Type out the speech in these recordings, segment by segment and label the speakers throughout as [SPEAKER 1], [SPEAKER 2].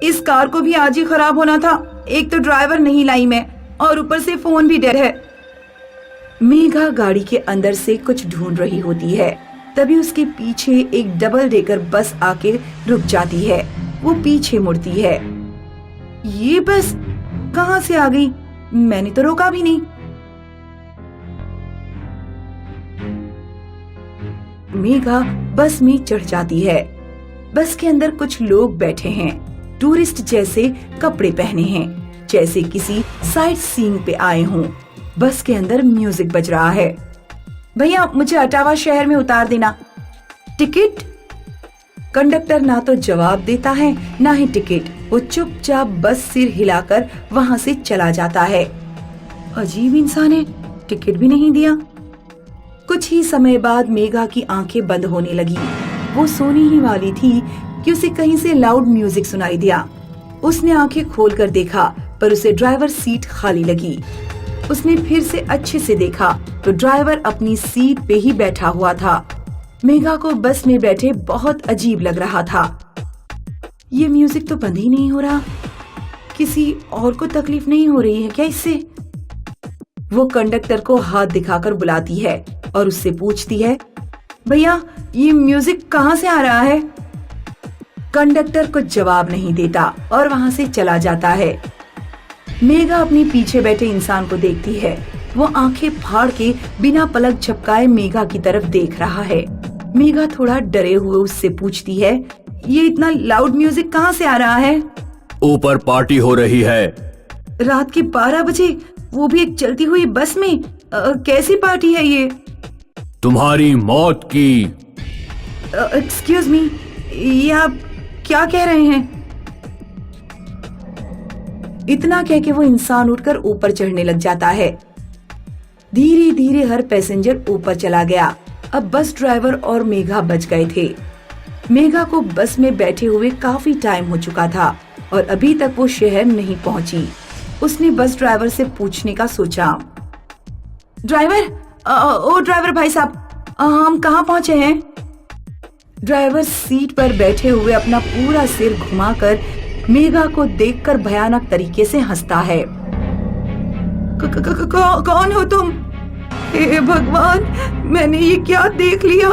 [SPEAKER 1] इस कार को भी आज ही खराब होना था। एक तो ड्राइवर नहीं लाई मैं, और ऊपर से फोन भी डेड है। मेघा गाड़ी के अंदर से कुछ ढूंढ रही होती है, तभी उसके पीछे एक डबल डेकर बस आके रुक जाती है। वो पीछे मुड़ती है। ये बस कहाँ से आ गई? मैंने तो रोका भी नहीं। मेघा बस में चढ़ जाती है। बस के अंदर कुछ लोग बैठे हैं, टूरिस्ट जैसे कपड़े पहने हैं, जैसे किसी साइट सीइंग पे आए हों। बस के अंदर म्यूजिक बज रहा है। भैया मुझे अटावा शहर में उतार देना। टिकट? कंडक्टर ना तो जवाब देता है ना ही टिकट। वो चुपचाप बस सिर हिलाकर वहाँ से चला जाता है। अजीब इंसान है, टिकट भी नहीं दिया। कुछ ही समय बाद मेघा की आंखें बंद होने लगी। वो सोने ही वाली थी कि उसे कहीं से लाउड म्यूजिक सुनाई दिया। उसने आंखें खोलकर देखा, पर उसे ड्राइवर सीट खाली लगी। उसने फिर से अच्छे से देखा तो ड्राइवर अपनी सीट पे ही बैठा हुआ था। मेघा को बस में बैठे बहुत अजीब लग रहा था। ये म्यूजिक तो बंद ही नहीं हो रहा। किसी और को तकलीफ नहीं हो रही है क्या इससे? वो कंडक्टर को हाथ दिखाकर बुलाती है और उससे पूछती है, भैया ये म्यूजिक कहाँ से आ रहा है? कंडक्टर कुछ जवाब नहीं देता और वहाँ से चला जाता है। मेघा अपने पीछे बैठे इंसान को देखती है। वो आंखें फाड़ के बिना पलक झपकाए मेघा की तरफ देख रहा है। मेघा थोड़ा डरे हुए उससे पूछती है, ये इतना लाउड म्यूजिक कहाँ से आ रहा है?
[SPEAKER 2] ऊपर पार्टी हो रही है।
[SPEAKER 1] रात के 12 बजे, वो भी एक चलती हुई बस में? कैसी पार्टी है ये?
[SPEAKER 2] तुम्हारी मौत की।
[SPEAKER 1] एक्सक्यूज मी, ये आप क्या कह रहे हैं? इतना कह के वो इंसान उठकर ऊपर चढ़ने लग जाता है। धीरे धीरे हर पैसेंजर ऊपर चला गया। अब बस ड्राइवर और मेघा बच गए थे। मेघा को बस में बैठे हुए काफी टाइम हो चुका था और अभी तक वो शहर नहीं पहुंची। उसने बस ड्राइवर से पूछने का सोचा, ड्राइवर, ओ ड्राइवर भाई साहब, हम कहाँ पहुँचे हैं? ड्राइवर सीट पर बैठे हुए अपना पूरा सिर घुमाकर मेघा को देखकर भयानक तरीके से हंसता है। कौन हो तुम? हे भगवान, मैंने ये क्या देख लिया?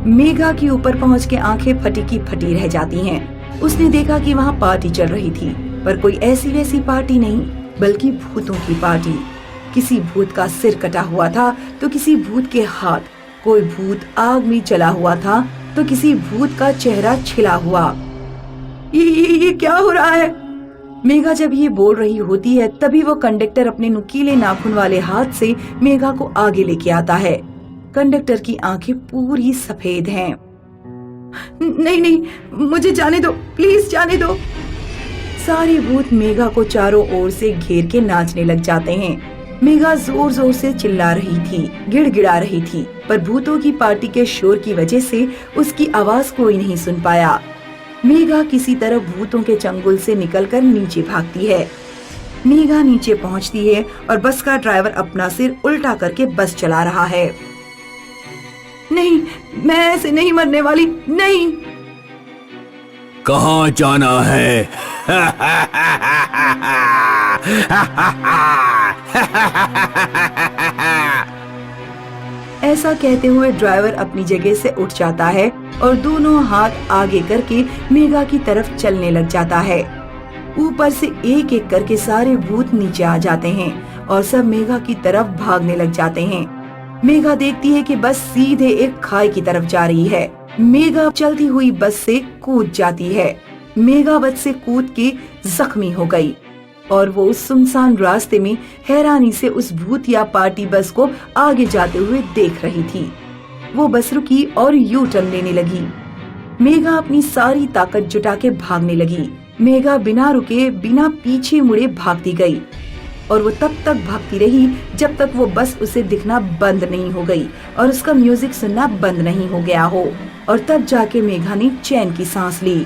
[SPEAKER 1] मेघा की ऊपर पहुंच के आंखें फटी की फटी रह जाती हैं। उसने देखा कि वहाँ पार्टी चल रही थी, पर कोई ऐसी वैसी पार्टी नहीं, बल्कि भूतों की पार्टी। किसी भूत का सिर कटा हुआ था तो किसी भूत के हाथ, कोई भूत आग में जला हुआ था तो किसी भूत का चेहरा छिला हुआ। ये क्या हो रहा है? मेघा जब ये बोल रही होती है तभी वो कंडक्टर अपने नुकीले नाखून वाले हाथ से मेघा को आगे लेके आता है। कंडक्टर की आंखें पूरी सफेद हैं। नहीं नहीं, मुझे जाने दो, प्लीज जाने दो। सारे भूत मेघा को चारों ओर से घेर के नाचने लग जाते हैं। मेघा जोर जोर से चिल्ला रही थी, गिड़गिड़ा रही थी, पर भूतों की पार्टी के शोर की वजह से उसकी आवाज कोई नहीं सुन पाया। मेघा किसी तरह भूतों के चंगुल से निकलकर नीचे भागती है। मेघा नीचे पहुंचती है और बस का ड्राइवर अपना सिर उल्टा करके बस चला रहा है। नहीं, मैं ऐसे नहीं मरने वाली, नहीं।
[SPEAKER 2] कहाँ जाना है?
[SPEAKER 1] ऐसा कहते हुए ड्राइवर अपनी जगह से उठ जाता है और दोनों हाथ आगे करके मेघा की तरफ चलने लग जाता है। ऊपर से एक एक करके सारे भूत नीचे आ जाते हैं और सब मेघा की तरफ भागने लग जाते हैं। मेघा देखती है कि बस सीधे एक खाई की तरफ जा रही है। मेघा चलती हुई बस से कूद जाती है। मेघा बस से कूद के जख्मी हो गई और वो उस सुनसान रास्ते में हैरानी से उस भूत या पार्टी बस को आगे जाते हुए देख रही थी। वो बस रुकी और यू टर्न लेने लगी। मेघा अपनी सारी ताकत जुटा के भागने लगी। मेघा बिना रुके, बिना पीछे मुड़े भागती गई और वो तब तक भागती रही जब तक वो बस उसे दिखना बंद नहीं हो गई और उसका म्यूजिक सुनना बंद नहीं हो गया हो। और तब जाके मेघा ने चैन की सांस ली।